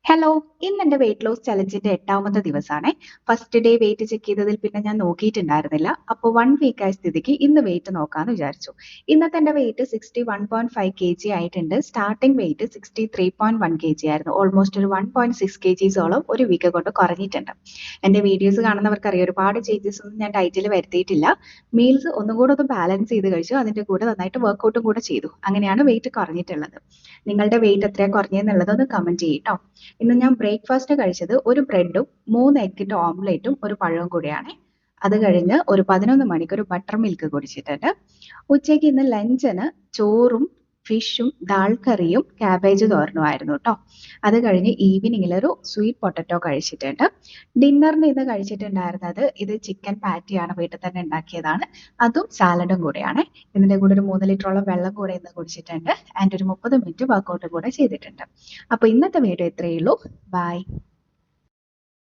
Hello, ഇന്ന് എന്റെ weight loss ചലഞ്ചിന്റെ 8ാമത്തെ ദിവസമാണ്. ഫസ്റ്റ് ഡേ വെയിറ്റ് ചെക്ക് ചെയ്തതിൽ പിന്നെ ഞാൻ നോക്കിയിട്ടുണ്ടായിരുന്നില്ല. അപ്പോൾ 1 വീക്ക് ആയ സ്ഥിതിക്ക് ഇന്ന് വെയിറ്റ് നോക്കാമെന്ന് വിചാരിച്ചു. ഇന്നത്തെ എന്റെ വെയിറ്റ് 61.5 kg ആയിട്ടുണ്ട്. സ്റ്റാർട്ടിംഗ് വെയിറ്റ് 63.1 kg ആയിരുന്നു. ഓൾമോസ്റ്റ് ഒരു 1.6 kgസോളം ഒരു വീക്ക് കൊണ്ട് കുറഞ്ഞിട്ടുണ്ട്. എന്റെ വീഡിയോസ് കാണുന്നവർക്ക് അറിയാം, ഒരുപാട് ചേഞ്ചസ് ഒന്നും ഞാൻ ഡയറ്റിൽ വരുത്തിയിട്ടില്ല. മീൽസ് ഒന്നും കൂടെ ഒന്ന് ബാലൻസ് ചെയ്ത് കഴിച്ചു. അതിന്റെ കൂടെ നന്നായിട്ട് വർക്കൗട്ടും കൂടെ ചെയ്തു. അങ്ങനെയാണ് വെയിറ്റ് കുറഞ്ഞിട്ടുള്ളത്. നിങ്ങളുടെ വെയിറ്റ് എത്രയാണ് കുറഞ്ഞതെന്നുള്ളത് ഒന്ന് കമന്റ് ചെയ്യട്ടോ. ഇന്ന് ഞാൻ ബ്രേക്ക്ഫാസ്റ്റ് കഴിച്ചത് ഒരു ബ്രെഡും 3 എഗ്ഗിന്റെ ഓംലേറ്റും ഒരു പഴവും കൂടിയാണ്. അത് കഴിഞ്ഞ് ഒരു 11 മണിക്ക് ഒരു ബട്ടർ മിൽക്ക് കുടിച്ചിട്ടുണ്ട്. ഉച്ചയ്ക്ക് ഇന്ന് ലഞ്ചിന് ചോറും ഫിഷും ദാൽ കറിയും ക്യാബേജ് തോരനുമായിരുന്നു കേട്ടോ. അത് കഴിഞ്ഞ് ഈവനിങ്ങിൽ ഒരു സ്വീറ്റ് പൊട്ടറ്റോ കഴിച്ചിട്ടുണ്ട്. ഡിന്നറിന് ഇന്ന് കഴിച്ചിട്ടുണ്ടായിരുന്നത് ഇത് ചിക്കൻ പാറ്റിയാണ്, വീട്ടിൽ തന്നെ ഉണ്ടാക്കിയതാണ്. അതും സാലഡും കൂടെയാണ്. ഇതിന്റെ കൂടെ ഒരു 3 ലിറ്ററോളം വെള്ളം കൂടെ ഇന്ന് കുടിച്ചിട്ടുണ്ട്. ആൻഡ് ഒരു 30 മിനിറ്റ് വർക്കൗട്ട് കൂടെ ചെയ്തിട്ടുണ്ട്. അപ്പൊ ഇന്നത്തെ വീഡിയോ ഇത്രയേ ഉള്ളൂ. ബൈ.